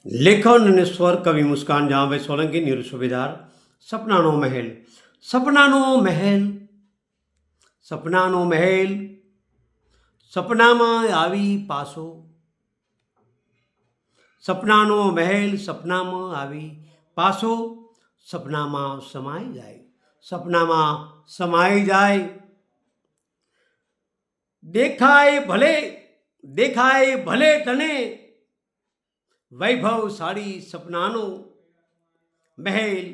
લેખન અને સ્વર કવિ મુસ્કાન જામભાઈ સોલંકી નીરુ સુબેદાર. સપનાનો મહેલ. સપનાનો મહેલ, સપનાનો મહેલ, સપનામાં આવી પાસો. સપનાનો મહેલ સપનામાં આવી પાસો, સપનામાં સમાઈ જાય, સપનામાં સમાઈ જાય. દેખાય ભલે તને વૈભવશાળી સપનાનો મહેલ,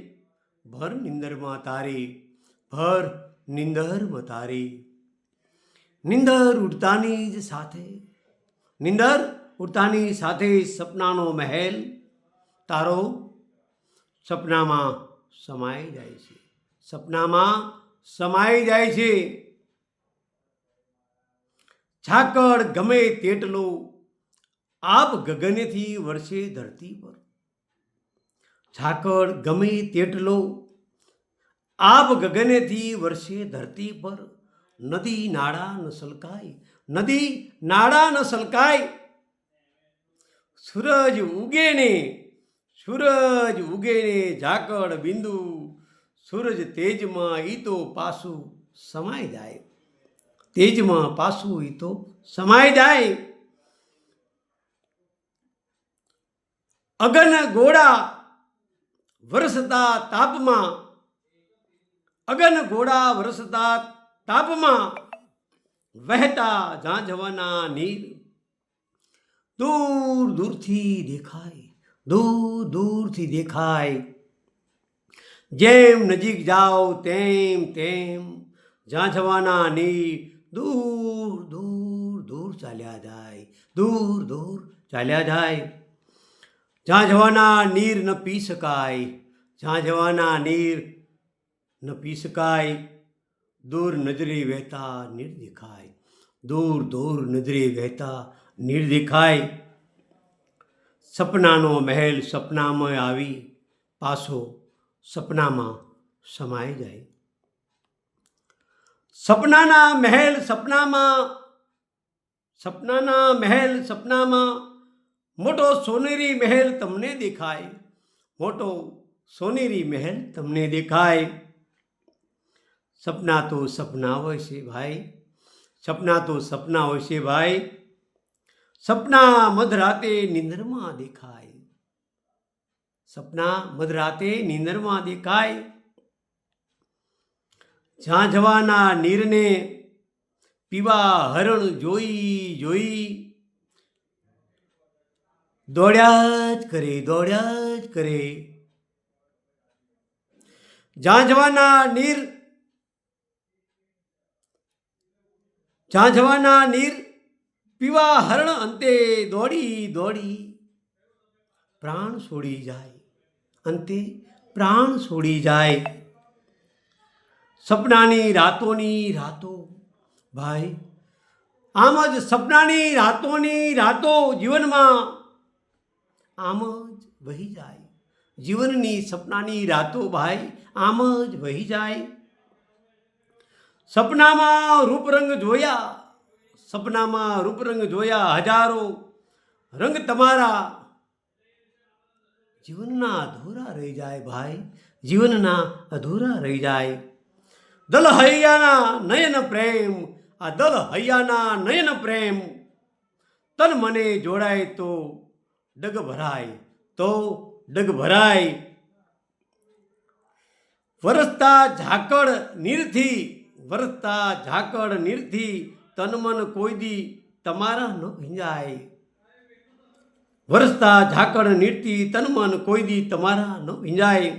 ભર નિંદરમાં તારી, ભર નિંદરમાં તારી. નિંદર ઉડતાની જ સાથે, નિંદર ઉડતાની સાથે સપનાનો મહેલ તારો સપનામાં સમાઈ જાય છે, સપનામાં સમાઈ જાય છે. ઝાકળ ગમે તેટલો આપ ગગનેથી વરસે ધરતી પર. ઝાકળ ગમે તેટલો આપ ગગનેથી વરસે ધરતી પર. નદી નાળા ન સલકાય, નદી નાળા ન સલકાય. સૂરજ ઉગે ને ઝાકળ બિંદુ, સૂરજ તેજમાં ઈ તો પાછું સમાઈ જાય, તેજમાં પાછું ઈ તો સમાઈ જાય. અગન ગોળા વરસતા તાપમાં, અગન ગોળા વરસતા તાપમાં વહેતા ઝાંઝવાના નીર દૂર દૂરથી દેખાય, દૂર દૂરથી દેખાય. જેમ નજીક જાઓ તેમ તેમ ઝાંઝવાના નીર દૂર દૂર દૂર ચાલ્યા જાય, દૂર દૂર ચાલ્યા જાય. ઝાંઝવાના નીર ન પી શકાય, ઝાંઝવાના નીર ન પી શકાય. દૂર નજરે વહેતા નીર દેખાય, દૂર દૂર નજરે વહેતા નીર દેખાય. સપનાનો મહેલ સપનામાં આવી પાછો, સપનામાં સમાઈ જાય. સપનાના મહેલ સપનામાં, સપનાના મહેલ સપનામાં મોટો સોનેરી મહેલ તમને દેખાય, મોટો સોનેરી મહેલ તમને દેખાય. સપના તો સપના હોય છે ભાઈ, સપના તો સપના હોય છે ભાઈ. સપના મધરાતે નીંદરમાં દેખાય, સપના મધરાતે નીંદરમાં દેખાય. ઝાંઝવાના નીરને પીવા હરણ જોઈ દોડ્યા જ કરે, દોડ્યા જ કરે. ઝાંઝવાના નીર પીવા હરણ અંતે દોડી પ્રાણ છોડી જાય, અંતે પ્રાણ છોડી જાય. સપનાની રાતોની રાતો ભાઈ, આમ જ સપનાની રાતોની રાતો જીવનમાં આમ જ વહી જાય. જીવનની સપનાની રાતો ભાઈ આમ જ વહી જાય. સપનામાં રૂપરંગ જોયા, સપનામાં રૂપરંગ જોયા હજારો રંગ તમારા, જીવનના અધૂરા રહી જાય ભાઈ, જીવનના અધૂરા રહી જાય. દલ હૈયાના નયન પ્રેમ, આ દલ હૈયાના નયન પ્રેમ, તન મને જોડાય તો ડગ ભરાય, તો ડગ ભરાય. વરસતા ઝાકળ નીરથી તન મન કોઈ દી તમારા ન ભીંજાય. વરસતા ઝાકળ નીરથી તન મન કોઈ દી તમારા ન ભીંજાય.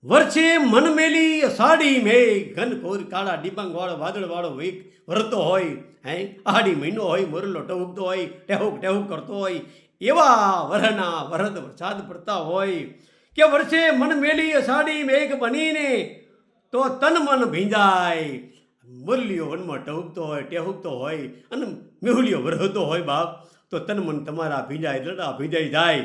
વર્ષે મન મેલી અષાઢી મેઘ, ઘન ઘોર કાળા ડિબાંગ વાળો વાદળ વાળો વેગ વરતો હોય, આહાડી મહિનો હોય, મોરલો ટહુકતો હોય, ટેહુક ટેહુક કરતો હોય, એવા વરહના વરદ વરસાદ પડતા હોય કે વર્ષે મન મેલી અષાઢી મેઘ બનીને તો તન મન ભીંજાય. મુરલીઓ વનમાં ટહુકતો હોય, ટેહુકતો હોય અને મેહુલીઓ વરહતો હોય બાપ, તો તન મન તમારા ભીંજાય, દડા ભીંજાઈ જાય.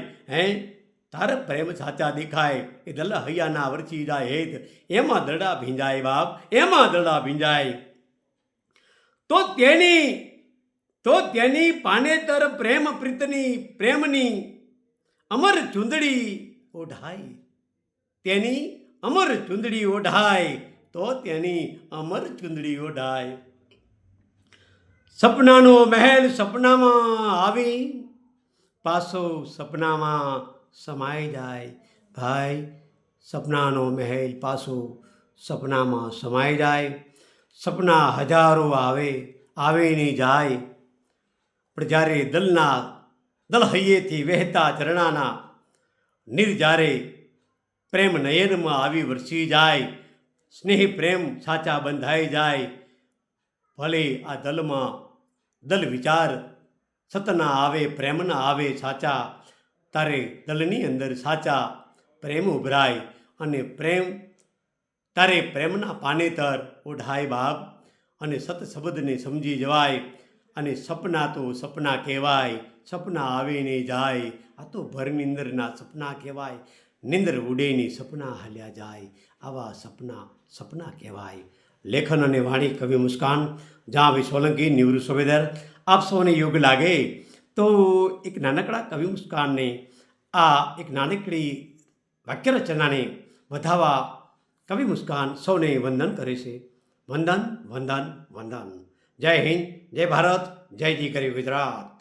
તારે પ્રેમ સાચા દેખાય એ દલ હૈયાના વરસી જાય હેત, એમાં દડા ભીંજાય બાપ, એમાં દડા ભીંજાય. તો તેની તો તેની પાનેતર પ્રેમ પ્રીતની પ્રેમની અમર ચૂંદડી ઓઢાય, તેની અમર ચૂંદડી ઓઢાય, તો તેની અમર ચૂંદડી ઓઢાય. સપનાનો મહેલ સપનામાં આવી, પાછો સપનામાં સમાઈ જાય. ભાઈ, સપનાનો મહેલ પાછો સપનામાં સમાઈ જાય. સપના હજારો આવે, આવે ને જાય, પણ જ્યારે દલહૈયેથી વહેતા ઝરણાના નીર જ્યારે પ્રેમ નયનમાં આવી વરસી જાય, સ્નેહ પ્રેમ સાચા બંધાઈ જાય. ભલે આ દલમાં દલ વિચાર સતના આવે, પ્રેમના આવે સાચા, તારે દલની અંદર સાચા પ્રેમ ઉભરાય અને પ્રેમ તારે પ્રેમના પાનેતર ઓઢાય બાપ. અને સત શબ્દને સમજી જવાય. અને સપના તો સપના કહેવાય, સપના આવે ને જાય. આ તો ભર નિંદરના સપના કહેવાય, નિંદર ઉડેની સપના હાલ્યા જાય. આવા સપના કહેવાય. લેખન અને વાણી કવિ મુસ્કાન, જાવી સોલંકી, નિવૃત્ત સુબેદાર. આપ સૌને યોગ્ય લાગે તો એક નાનકડા કવિ મુસ્કાનને, આ એક નાનકડી વાક્ય રચનાને વધાવવા કવિ મુસ્કાન સૌને વંદન કરે છે. વંદન વંદન વંદન. જય હિન્દ, જય ભારત, જય જી કરી ગુજરાત.